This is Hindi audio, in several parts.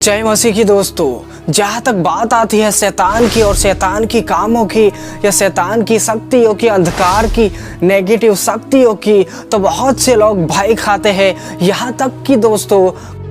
जय मसीह की दोस्तों, जहाँ तक बात आती है शैतान की और शैतान की कामों की या शैतान की शक्तियों की, अंधकार की, नेगेटिव शक्तियों की, तो बहुत से लोग भय खाते हैं। यहाँ तक कि दोस्तों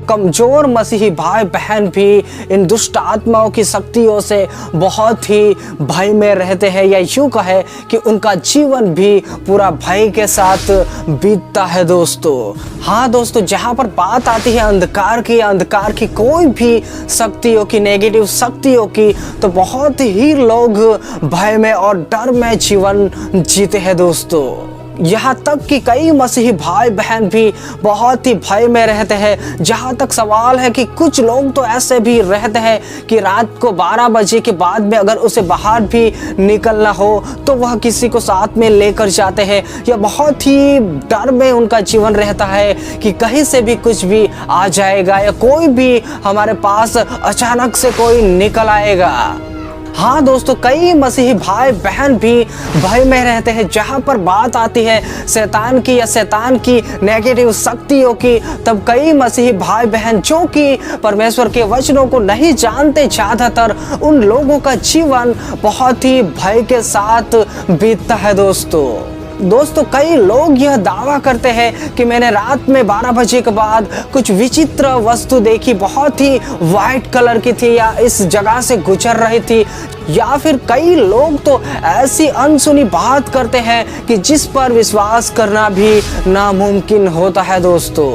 कमज़ोर मसीही भाई बहन भी इन दुष्ट आत्माओं की शक्तियों से बहुत ही भय में रहते हैं, या यूँ कहे कि उनका जीवन भी पूरा भय के साथ बीतता है दोस्तों। हाँ दोस्तों, जहाँ पर बात आती है अंधकार की कोई भी शक्तियों की, नेगेटिव शक्तियों की, तो बहुत ही लोग भय में और डर में जीवन जीते हैं दोस्तों। यहाँ तक कि कई मसीही भाई बहन भी बहुत ही भय में रहते हैं। जहाँ तक सवाल है कि कुछ लोग तो ऐसे भी रहते हैं कि रात को 12 बजे के बाद में अगर उसे बाहर भी निकलना हो तो वह किसी को साथ में लेकर जाते हैं, या बहुत ही डर में उनका जीवन रहता है कि कहीं से भी कुछ भी आ जाएगा या कोई भी हमारे पास अचानक से कोई निकल आएगा। हाँ दोस्तों, कई मसीही भाई बहन भी भय में रहते हैं। जहाँ पर बात आती है शैतान की या शैतान की नेगेटिव शक्तियों की, तब कई मसीही भाई बहन जो कि परमेश्वर के वचनों को नहीं जानते, ज़्यादातर उन लोगों का जीवन बहुत ही भय के साथ बीतता है दोस्तों कई लोग यह दावा करते हैं कि मैंने रात में 12 बजे के बाद कुछ विचित्र वस्तु देखी, बहुत ही वाइट कलर की थी या इस जगह से गुजर रही थी, या फिर कई लोग तो ऐसी अनसुनी बात करते हैं कि जिस पर विश्वास करना भी नामुमकिन होता है दोस्तों।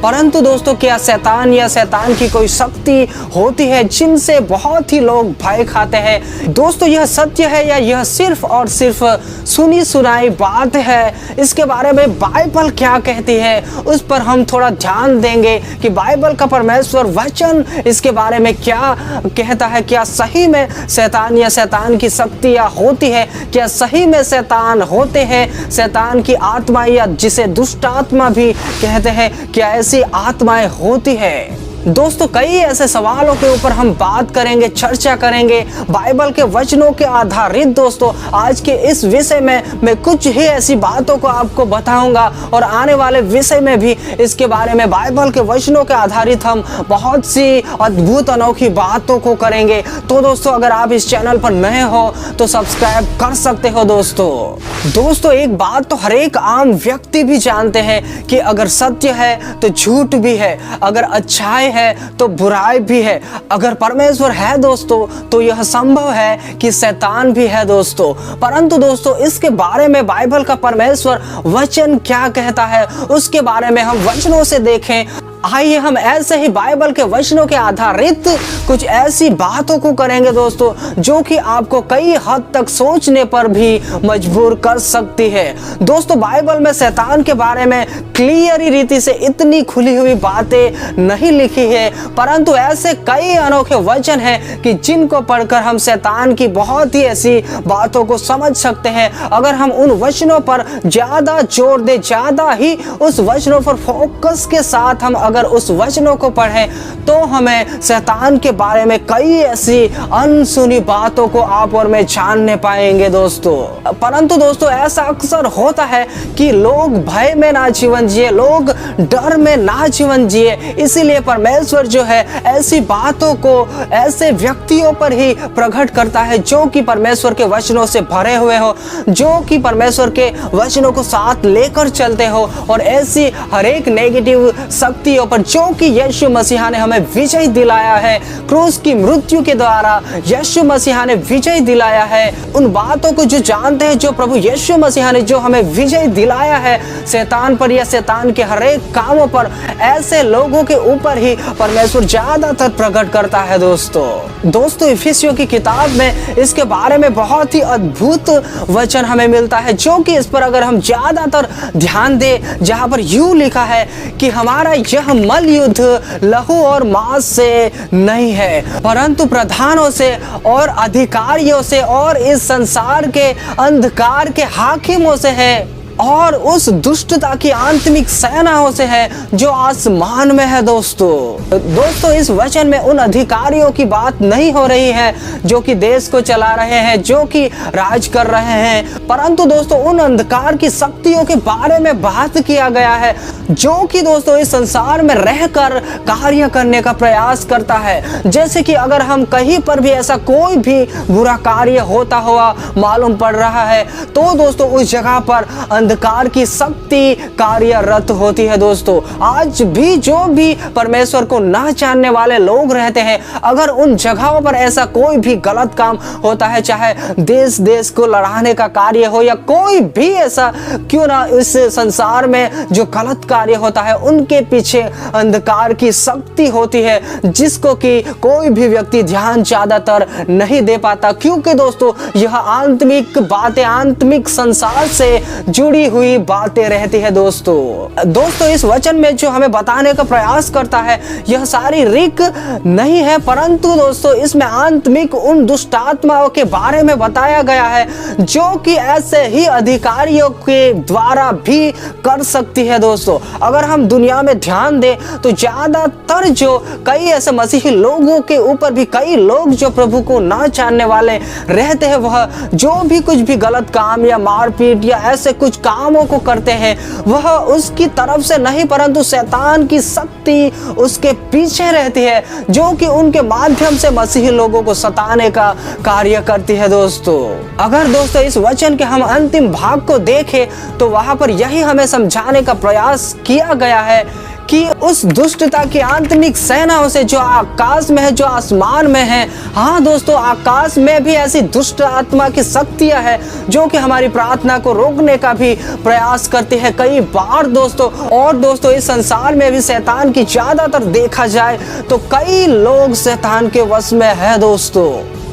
परंतु दोस्तों, क्या शैतान या शैतान की कोई शक्ति होती है जिनसे बहुत ही लोग भय खाते हैं? दोस्तों, यह सत्य है या यह सिर्फ और सिर्फ सुनी सुनाई बात है? इसके बारे में बाइबल क्या कहती है, उस पर हम थोड़ा ध्यान देंगे कि बाइबल का परमेश्वर वचन इसके बारे में क्या कहता है। क्या सही में शैतान या शैतान की शक्तियाँ होती है? क्या सही में शैतान होते हैं? शैतान की आत्मा या जिसे दुष्ट आत्मा भी कहते हैं, क्या ऐसी आत्माएं होती है? दोस्तों, कई ऐसे सवालों के ऊपर हम बात करेंगे, चर्चा करेंगे बाइबल के वचनों के आधारित। दोस्तों, आज के इस विषय में मैं कुछ ही ऐसी बातों को आपको बताऊंगा और आने वाले विषय में भी इसके बारे में बाइबल के वचनों के आधारित हम बहुत सी अद्भुत अनोखी बातों को करेंगे। तो दोस्तों, अगर आप इस चैनल पर नए हो तो सब्सक्राइब कर सकते हो दोस्तों, एक बात तो हर एक आम व्यक्ति भी जानते हैं कि अगर सत्य है तो झूठ भी है, अगर अच्छाई है तो बुराई भी है, अगर परमेश्वर है दोस्तों तो यह संभव है कि शैतान भी है दोस्तों। परंतु दोस्तों, इसके बारे में बाइबल का परमेश्वर वचन क्या कहता है, उसके बारे में हम वचनों से देखें। आइए हम ऐसे ही बाइबल के वचनों के आधारित कुछ ऐसी बातों को करेंगे दोस्तों, जो कि आपको कई हद तक सोचने पर भी मजबूर कर सकती है। दोस्तों, बाइबल में शैतान के बारे में क्लियर रीति से इतनी खुली हुई बातें नहीं लिखी है, परंतु ऐसे कई अनोखे वचन हैं कि जिनको पढ़कर हम शैतान की बहुत ही ऐसी बातों को समझ सकते हैं। अगर हम उन वचनों पर ज्यादा जोर दें, ज्यादा ही उस वचनों पर फोकस के साथ हम अगर उस वचनों को पढ़ें, तो हमें शैतान के बारे में कई ऐसी अनसुनी बातों को आप और मैं जानने पाएंगे दोस्तों। परंतु दोस्तों, ऐसा अक्सर होता है कि लोग भय में ना जीवन जिए, लोग डर में ना जीवन जिए। इसीलिए परमेश्वर जो है ऐसी बातों को ऐसे व्यक्तियों पर ही प्रकट करता है जो कि परमेश्वर के वचनों से भरे हुए हो, जो कि परमेश्वर के वचनों को साथ लेकर चलते हो, और ऐसी हर एक नेगेटिव शक्ति पर जो कि यीशु मसीहा ने हमें विजय दिलाया है, क्रूस की मृत्यु के द्वारा यीशु मसीहा ने विजय दिलाया है। उन बातों को जो जानते हैं, जो प्रभु यीशु मसीहा ने जो हमें विजय दिलाया है शैतान पर या शैतान के हर एक कामों पर, ऐसे लोगों के ऊपर ही परमेश्वर ज्यादातर प्रकट करता है दोस्तों। इफिसियों की किताब में इसके बारे में बहुत ही अद्भुत वचन हमें मिलता है, जो कि इस पर अगर हम ज्यादातर ध्यान दें, जहां पर यूं लिखा है कि हमारा यह मल युद्ध लहू और मांस से नहीं है, परंतु प्रधानों से और अधिकारियों से और इस संसार के अंधकार के हाकिमों से है। और उस दुष्टता की आत्मिक सेनाओं से है जो आसमान में है। दोस्तों इस वचन में उन अधिकारियों की बात नहीं हो रही है जो कि देश को चला रहे हैं, जो कि राज कर रहे हैं, परंतु दोस्तों उन अंधकार की शक्तियों के बारे में बात किया गया है जो कि दोस्तों इस संसार में रहकर कार्य करने का प्रयास करता है। जैसे कि अगर हम कहीं पर भी ऐसा कोई भी बुरा कार्य होता हुआ मालूम पड़ रहा है तो दोस्तों उस जगह पर अंधकार की शक्ति कार्यरत होती है। दोस्तों आज भी जो भी परमेश्वर को ना जानने वाले लोग रहते हैं, अगर उन जगहों पर ऐसा कोई भी गलत काम होता है, चाहे देश को लड़ाने का कार्य हो या कोई भी ऐसा क्यों ना इस संसार में जो गलत कार्य होता है, उनके पीछे अंधकार की शक्ति होती है जिसको कि कोई भी व्यक्ति ध्यान ज्यादातर नहीं दे पाता, क्योंकि दोस्तों यह आत्मिक बातें, आत्मिक संसार से जुड़ी हुई बातें रहती है। दोस्तों इस वचन में जो हमें बताने का प्रयास करता है यह शारीरिक नहीं है, परंतु दोस्तों इसमें आत्मिक उन दुष्ट आत्माओं के बारे में बताया गया है जो कि ऐसे ही अधिकारियों के द्वारा भी कर सकती है। दोस्तों अगर हम दुनिया में ध्यान दें तो ज्यादातर जो कई ऐसे मसीही लोगों के ऊपर भी कई लोग जो प्रभु को ना जानने वाले रहते हैं, वह जो भी कुछ भी गलत काम या मारपीट या ऐसे कुछ कामों को करते हैं वह उसकी तरफ से नहीं परंतु शैतान की शक्ति उसके पीछे रहती है जो कि उनके माध्यम से मसीही लोगों को सताने का कार्य करती है। अगर दोस्तों इस वचन के हम अंतिम भाग को देखें तो वहां पर यही हमें समझाने का प्रयास किया गया है कि उस दुष्टता की आत्मिक सेनाओं से जो आकाश में है, जो आसमान में है, हाँ दोस्तों आकाश में भी ऐसी दुष्ट आत्मा की शक्तियां हैं जो कि हमारी प्रार्थना को रोकने का भी प्रयास करती है कई बार। दोस्तों इस संसार में भी शैतान की ज्यादातर देखा जाए तो कई लोग शैतान के वश में है। दोस्तों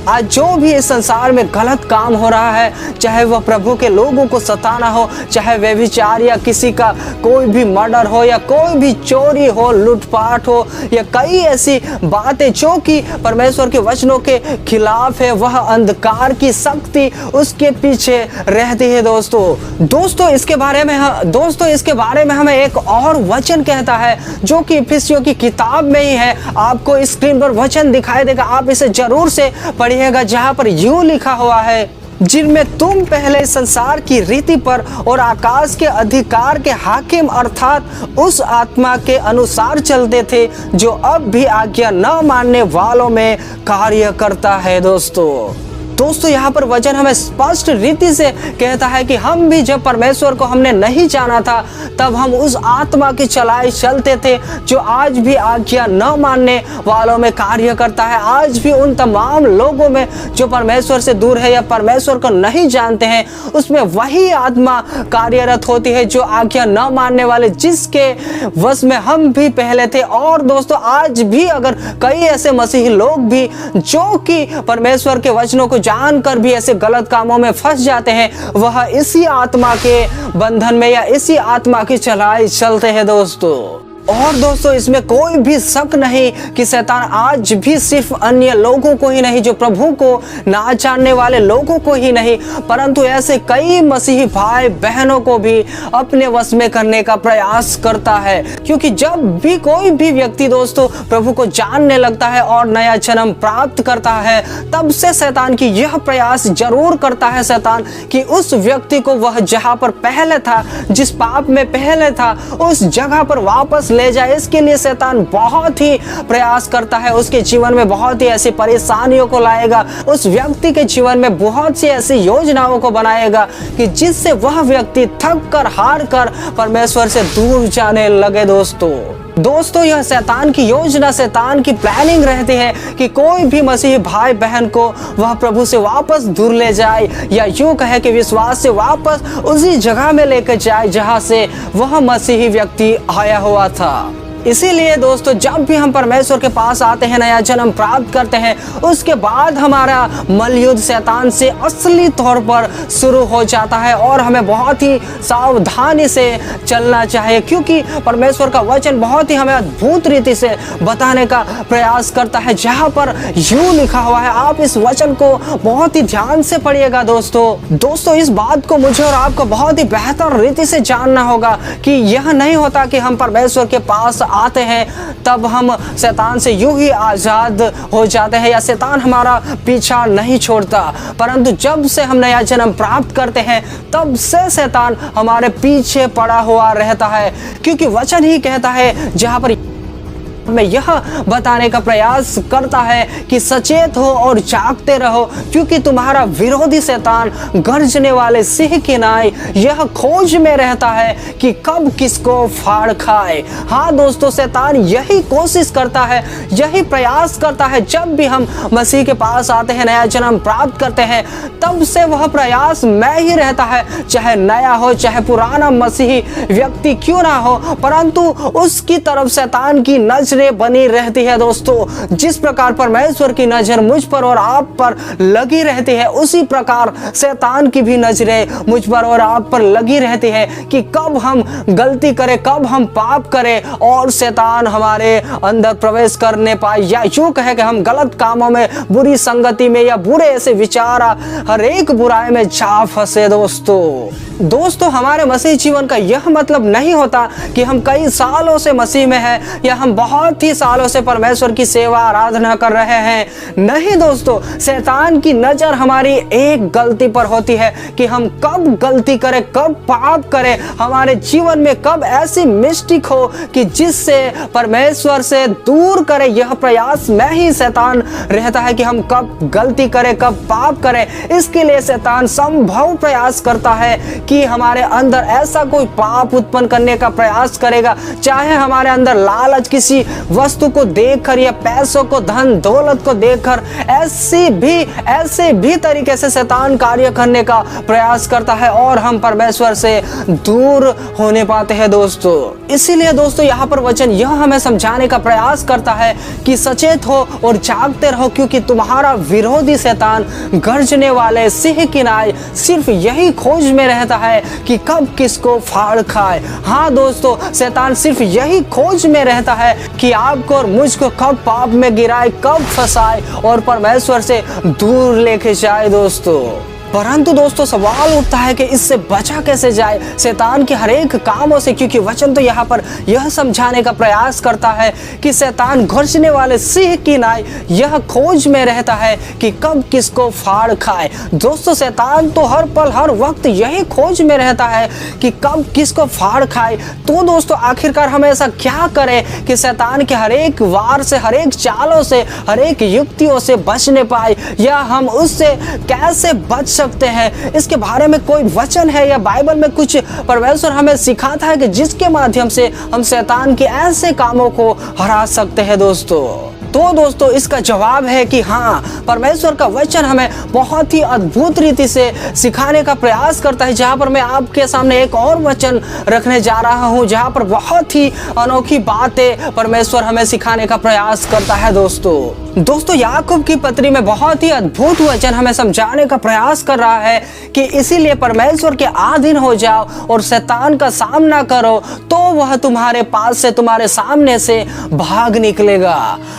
आज जो भी इस संसार में गलत काम हो रहा है, चाहे वह प्रभु के लोगों को सताना हो, चाहे व्यभिचार या किसी का कोई भी मर्डर हो या कोई भी चोरी हो, लूटपाट हो या कई ऐसी बातें जो कि परमेश्वर के वचनों के खिलाफ है, वह अंधकार की शक्ति उसके पीछे रहती है। दोस्तों इसके बारे में हमें एक और वचन कहता है जो कि इफिसियों की किताब में ही है। आपको स्क्रीन पर वचन दिखाई देगा, आप इसे जरूर से पढ़िएगा, जहां पर यूं लिखा हुआ है, जिनमें तुम पहले संसार की रीति पर और आकाश के अधिकार के हाकिम अर्थात उस आत्मा के अनुसार चलते थे जो अब भी आज्ञा न मानने वालों में कार्य करता है। दोस्तों यहाँ पर वचन हमें स्पष्ट रीति से कहता है कि हम भी जब परमेश्वर को हमने नहीं जाना था तब हम उस आत्मा की चलाए चलते थे जो आज भी आज्ञा न मानने वालों में कार्य करता है। आज भी उन तमाम लोगों में जो परमेश्वर से दूर है या परमेश्वर को नहीं जानते हैं, उसमें वही आत्मा कार्यरत होती है जो आज्ञा न मानने वाले, जिसके वश में हम भी पहले थे। और दोस्तों आज भी अगर कई ऐसे मसीही लोग भी जो कि परमेश्वर के वचनों को जानकर भी ऐसे गलत कामों में फंस जाते हैं, वह इसी आत्मा के बंधन में या इसी आत्मा की चलाई चलते हैं। और दोस्तों इसमें कोई भी शक नहीं कि शैतान आज भी सिर्फ अन्य लोगों को ही नहीं, जो प्रभु को ना जानने वाले लोगों को ही नहीं, परंतु ऐसे कई मसीही भाई बहनों को भी अपने वश में करने का प्रयास करता है। क्योंकि जब भी कोई भी व्यक्ति दोस्तों प्रभु को जानने लगता है और नया जन्म प्राप्त करता है, तब से शैतान की यह प्रयास जरूर करता है शैतान कि उस व्यक्ति को वह जहाँ पर पहले था, जिस पाप में पहले था, उस जगह पर वापस ले जाए। इसके लिए शैतान बहुत ही प्रयास करता है, उसके जीवन में बहुत ही ऐसी परेशानियों को लाएगा, उस व्यक्ति के जीवन में बहुत सी ऐसी योजनाओं को बनाएगा कि जिससे वह व्यक्ति थक कर हार कर परमेश्वर से दूर जाने लगे। दोस्तों यह शैतान की योजना, शैतान की प्लानिंग रहती है कि कोई भी मसीही भाई बहन को वह प्रभु से वापस दूर ले जाए, या यूं कहे कि विश्वास से वापस उसी जगह में लेकर जाए जहां से वह मसीही व्यक्ति आया हुआ था। इसीलिए दोस्तों जब भी हम परमेश्वर के पास आते हैं, नया जन्म प्राप्त करते हैं, उसके बाद हमारा मलयुद्ध शैतान से असली तौर पर शुरू हो जाता है और हमें बहुत ही सावधानी से चलना चाहिए, क्योंकि परमेश्वर का वचन बहुत ही हमें अद्भुत रीति से बताने का प्रयास करता है, जहां पर यूं लिखा हुआ है। आप इस वचन को बहुत ही ध्यान से पढ़िएगा दोस्तों इस बात को मुझे और आपको बहुत ही बेहतर रीति से जानना होगा कि यह नहीं होता कि हम परमेश्वर के पास आते हैं तब हम शैतान से यूं ही आजाद हो जाते हैं या शैतान हमारा पीछा नहीं छोड़ता, परंतु जब से हम नया जन्म प्राप्त करते हैं तब से शैतान हमारे पीछे पड़ा हुआ रहता है, क्योंकि वचन ही कहता है, जहां पर में यह बताने का प्रयास करता है कि सचेत हो और जागते रहो, क्योंकि तुम्हारा विरोधी शैतान गर्जने वाले सिंह की नाई यह खोज में रहता है कि कब किसको फाड़ खाए। हाँ दोस्तों, शैतान यही कोशिश करता है, यही प्रयास करता है। जब भी हम मसीह के पास आते हैं, नया जन्म प्राप्त करते हैं, तब से वह प्रयास में ही रहता है, चाहे नया हो चाहे पुराना मसीही व्यक्ति क्यों ना हो, परंतु उसकी तरफ शैतान की नजर बनी रहती है। दोस्तों जिस प्रकार परमेश्वर की नजर मुझ पर और आप पर लगी रहती है, उसी प्रकार शैतान की भी नजरें मुझ पर और आप पर लगी रहती है कि कब हम गलती करें, कब हम पाप करें और शैतान हमारे अंदर प्रवेश करने पाए, या यूं कहे कि हम गलत कामों में, बुरी संगति में या बुरे ऐसे विचार, हर एक बुराई में जा फंसे। दोस्तों हमारे मसीह जीवन का यह मतलब नहीं होता कि हम कई सालों से मसीह में हैं या हम बहुत ही सालों से परमेश्वर की सेवा आराधना कर रहे हैं। नहीं दोस्तों, शैतान की नजर हमारी एक गलती पर होती है कि हम कब गलती करें, कब पाप करें, हमारे जीवन में कब ऐसी मिस्टेक हो कि जिससे परमेश्वर से दूर करे। यह प्रयास में ही शैतान रहता है कि हम कब गलती करें, कब पाप करें। इसके लिए शैतान संभव प्रयास करता है कि हमारे अंदर ऐसा कोई पाप उत्पन्न करने का प्रयास करेगा, चाहे हमारे अंदर लालच किसी वस्तु को देखकर या पैसों को, धन दौलत को देखकर, ऐसे भी तरीके से शैतान कार्य करने का प्रयास करता है और हम परमेश्वर से दूर होने पाते हैं। दोस्तों इसीलिए दोस्तों यहाँ पर वचन यह हमें समझाने का प्रयास करता है कि सचेत हो और जागते रहो, क्योंकि तुम्हारा विरोधी शैतान गर्जने वाले सिंह की नाई सिर्फ यही खोज में रहता है कि कब किसको फाड़ खाए। हाँ दोस्तों, शैतान सिर्फ यही खोज में रहता है कि आपको और मुझको कब पाप में गिराए, कब फंसाए और परमेश्वर से दूर लेके जाए। परंतु दोस्तों सवाल उठता है कि इससे बचा कैसे जाए शैतान के हर एक कामों से, क्योंकि वचन तो यहाँ पर यह समझाने का प्रयास करता है कि शैतान गर्जने वाले सिंह की नाई यह खोज में रहता है कि कब किसको फाड़ खाए। दोस्तों शैतान तो हर पल हर वक्त यही खोज में रहता है कि कब किसको फाड़ खाए। तो दोस्तों आखिरकार हम ऐसा क्या करें कि शैतान के हर एक वार से, हर एक चालों से, हर एक युक्तियों से बचने पाए, या हम उससे कैसे बच सकते हैं? इसके बारे में कोई वचन है या बाइबल में कुछ परमेश्वर हमें सिखाता है कि जिसके माध्यम से हम शैतान के ऐसे कामों को हरा सकते हैं? तो दोस्तों इसका जवाब है कि हाँ, परमेश्वर का वचन हमें बहुत ही अद्भुत रीति से सिखाने का प्रयास करता है। जहाँ पर मैं आपके सामने एक और वचन रखने जा रहा हूँ, जहाँ पर बहुत ही अनोखी बातें परमेश्वर हमें सिखाने का प्रयास करता है। दोस्तों याकूब की पत्री में बहुत ही अद्भुत वचन हमें समझाने का प्रयास कर रहा है कि इसीलिए परमेश्वर के अधीन हो जाओ और शैतान का सामना करो, तो वह तुम्हारे पास से, तुम्हारे सामने से भाग निकलेगा।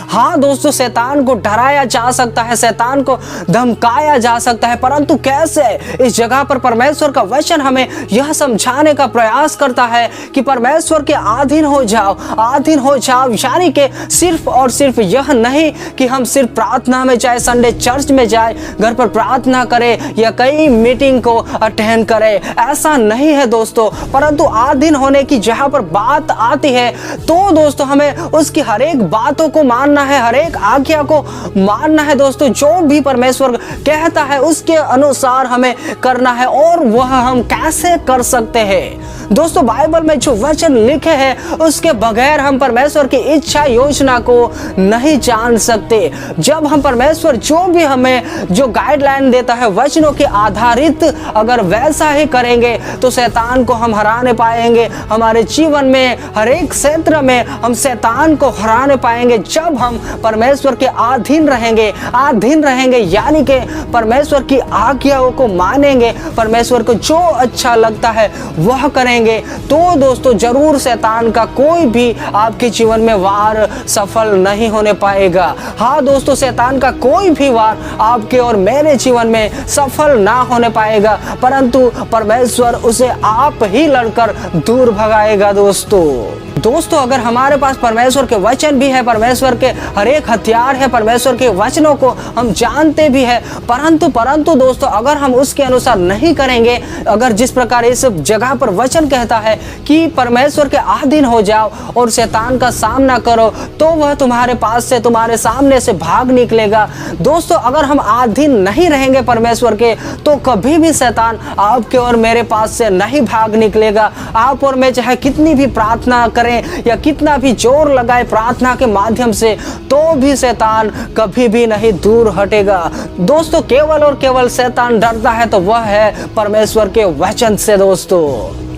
हाँ दोस्तों, शैतान को डराया जा सकता है, शैतान को धमकाया जा सकता है, परंतु कैसे? इस जगह पर परमेश्वर का वचन हमें यह समझाने का प्रयास करता है कि परमेश्वर के अधीन हो जाओ, अधीन हो जाओ। यानी कि सिर्फ और सिर्फ यह नहीं कि हम सिर्फ प्रार्थना में जाए, संडे चर्च में जाए, घर पर प्रार्थना करें या कई मीटिंग को अटेंड करें, ऐसा नहीं है दोस्तों। परंतु अधीन होने की जहां पर बात आती है, तो दोस्तों हमें उसकी हर एक बातों को मानना है, हमें हर एक आज्ञा को मानना है दोस्तों। जो भी परमेश्वर कहता है उसके अनुसार हमें करना है। और वह हम कैसे कर सकते हैं दोस्तों? बाइबल में जो वचन लिखे हैं उसके बगैर हम परमेश्वर की इच्छा योजना को नहीं जान सकते। जब हम परमेश्वर जो भी हमें जो गाइडलाइन देता है वचनों के आधारित अगर वैसा ही करेंगे तो शैतान को हम हराने पाएंगे। हमारे जीवन में हर एक क्षेत्र में हम शैतान को हराने पाएंगे जब हम परमेश्वर के अधीन रहेंगे यानी कि परमेश्वर की आज्ञाओं को मानेंगे, परमेश्वर को जो अच्छा लगता है वह करेंगे। तो दोस्तों जरूर शैतान का कोई भी आपके जीवन में वार सफल नहीं होने पाएगा। हाँ दोस्तों, शैतान का कोई भी वार आपके और मेरे जीवन में सफल ना होने पाएगा, परंतु परमेश्वर उसे आप ही लड़कर दूर भगाएगा दोस्तों अगर हमारे पास परमेश्वर के वचन भी है, परमेश्वर के हर एक हथियार है, परमेश्वर के वचनों को हम जानते भी है, परंतु दोस्तों अगर हम उसके अनुसार नहीं करेंगे, अगर जिस प्रकार इस जगह पर वचन कहता है कि परमेश्वर के अधीन हो जाओ और शैतान का सामना करो, तो वह तुम्हारे पास से तुम्हारे सामने से भाग निकलेगा। दोस्तों अगर हम अधीन नहीं रहेंगे परमेश्वर के, तो कभी भी शैतान आपके और मेरे पास से नहीं भाग निकलेगा। आप और मैं चाहे कितनी भी प्रार्थना करें या कितना भी जोर लगाए प्रार्थना के माध्यम से, तो भी शैतान कभी भी नहीं दूर हटेगा। दोस्तों केवल और केवल शैतान डरता है तो वह है परमेश्वर के वचन से दोस्तों,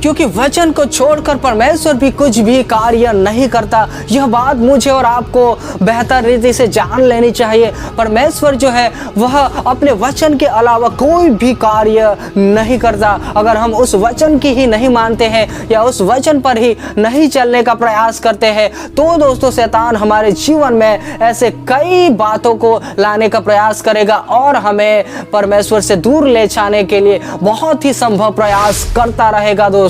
क्योंकि वचन को छोड़कर परमेश्वर भी कुछ भी कार्य नहीं करता। यह बात मुझे और आपको बेहतर रीति से जान लेनी चाहिए। परमेश्वर जो है वह अपने वचन के अलावा कोई भी कार्य नहीं करता। अगर हम उस वचन की ही नहीं मानते हैं या उस वचन पर ही नहीं चलने का प्रयास करते हैं, तो दोस्तों शैतान हमारे जीवन में ऐसे कई बातों को लाने का प्रयास करेगा और हमें परमेश्वर से दूर ले जाने के लिए बहुत ही संभव प्रयास करता रहेगा दोस्तों।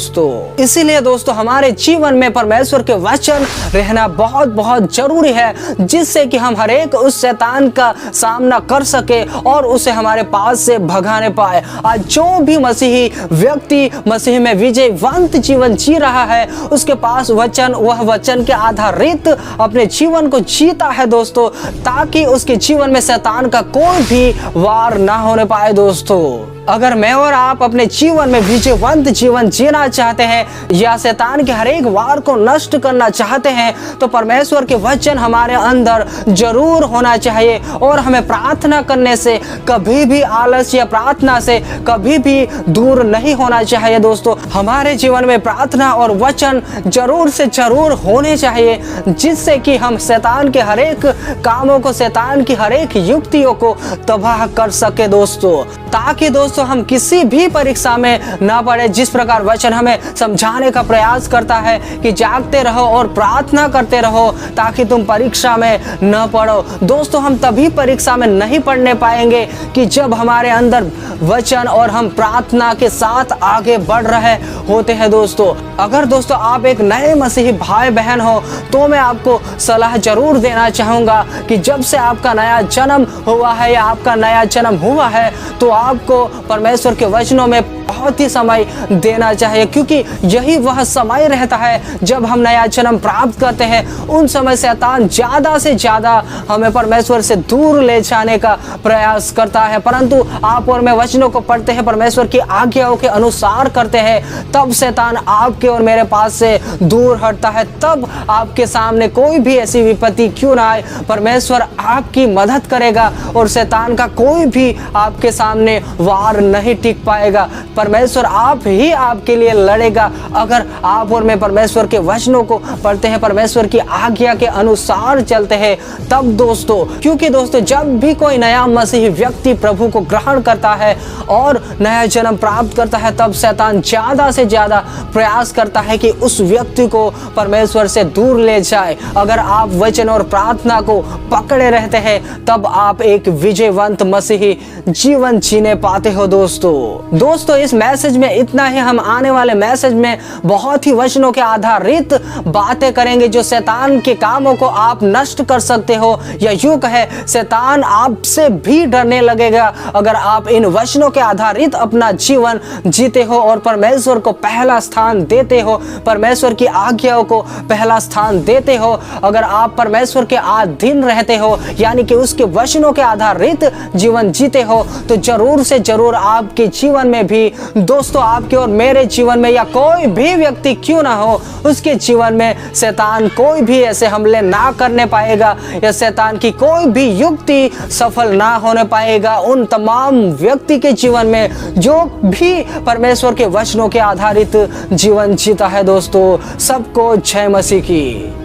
इसीलिए दोस्तों हमारे जीवन में परमेश्वर के वचन रहना बहुत बहुत जरूरी है, जिससे कि हम हर एक उस शैतान का सामना कर सके और उसे हमारे पास से भगाने पाए। आज जो भी मसीही व्यक्ति मसीह में विजयवंत जीवन जी रहा है, उसके पास वचन, वह वचन के आधारित अपने जीवन को जीता है दोस्तों, ताकि उसके जीवन में शैतान का कोई भी वार ना होने पाए दोस्तों। अगर मैं और आप अपने जीवन में विजयवंत जीवन जीना चाहते हैं या शैतान के हर एक वार को नष्ट करना चाहते हैं, तो परमेश्वर के वचन हमारे अंदर जरूर होना चाहिए और हमें प्रार्थना करने से कभी भी आलस या प्रार्थना से कभी भी दूर नहीं होना चाहिए दोस्तों। हमारे जीवन में प्रार्थना और वचन जरूर से जरूर होने चाहिए, जिससे कि हम शैतान के हर एक कामों को, शैतान की हर एक युक्तियों को तबाह कर सके दोस्तों, ताकि दोस्तों हम किसी भी परीक्षा में ना पड़े। जिस प्रकार वचन हमें समझाने का प्रयास करता है कि जागते रहो और प्रार्थना करते रहो ताकि तुम परीक्षा में न पड़ो। दोस्तों हम तभी परीक्षा में नहीं पढ़ने पाएंगे कि जब हमारे अंदर वचन और हम प्रार्थना के साथ आगे बढ़ रहे होते हैं दोस्तों। अगर दोस्तों आप एक नए मसीही भाई बहन हो, तो मैं आपको सलाह जरूर देना चाहूँगा कि जब से आपका नया जन्म हुआ है या आपका नया जन्म हुआ है, तो आपको परमेश्वर के वचनों में बहुत ही समय देना चाहिए, क्योंकि यही वह समय रहता है जब हम नया जन्म प्राप्त करते हैं। उन समय शैतान ज़्यादा से ज़्यादा हमें परमेश्वर से दूर ले जाने का प्रयास करता है, परंतु आप और मैं वचनों को पढ़ते हैं, परमेश्वर की आज्ञाओं के अनुसार करते हैं, तब शैतान आपके और मेरे पास से दूर हटता है। तब आपके सामने कोई भी ऐसी विपत्ति क्यों ना आए, परमेश्वर आपकी मदद करेगा और शैतान का कोई भी आपके सामने वार नहीं टिक पाएगा। परमेश्वर आप ही आपके लिए लड़ेगा अगर आप और मैं परमेश्वर के वचनों को पढ़ते हैं, परमेश्वर की आज्ञा के अनुसार चलते हैं तब दोस्तों। क्योंकि दोस्तों जब भी कोई नया मसीही व्यक्ति प्रभु को ग्रहण करता है और नया जन्म प्राप्त करता है, तब शैतान ज़्यादा से ज़्यादा प्रयास करता है कि उस व्यक्ति को परमेश्वर से दूर ले जाए। अगर आप वचन और प्रार्थना को पकड़े रहते हैं, तब आप एक विजयवंत मसीही जीवन जीने पाते हो दोस्तों। इस मैसेज में इतना ही। हम आने वाले मैसेज में बहुत ही वचनों के आधारित बातें करेंगे जो शैतान के कामों को आप नष्ट कर सकते हो, या यूं कहे शैतान आपसे भी डरने लगेगा अगर आप इन वचनों के आधारित अपना जीवन जीते हो और परमेश्वर को पहला स्थान देते हो, परमेश्वर की आज्ञाओं को पहला स्थान देते हो। अगर आप परमेश्वर के अधीन रहते हो यानी कि उसके वचनों के आधारित जीवन जीते हो, तो जरूर से जरूर आपके जीवन में भी दोस्तों, आपके और मेरे जीवन में या कोई भी व्यक्ति क्यों ना हो, उसके जीवन में शैतान कोई भी ऐसे हमले ना करने पाएगा या शैतान की कोई भी युक्ति सफल ना होने पाएगा उन तमाम व्यक्ति के जीवन में जो भी परमेश्वर के वचनों के आधारित जीवन जीता है। दोस्तों, सबको जय मसीह की।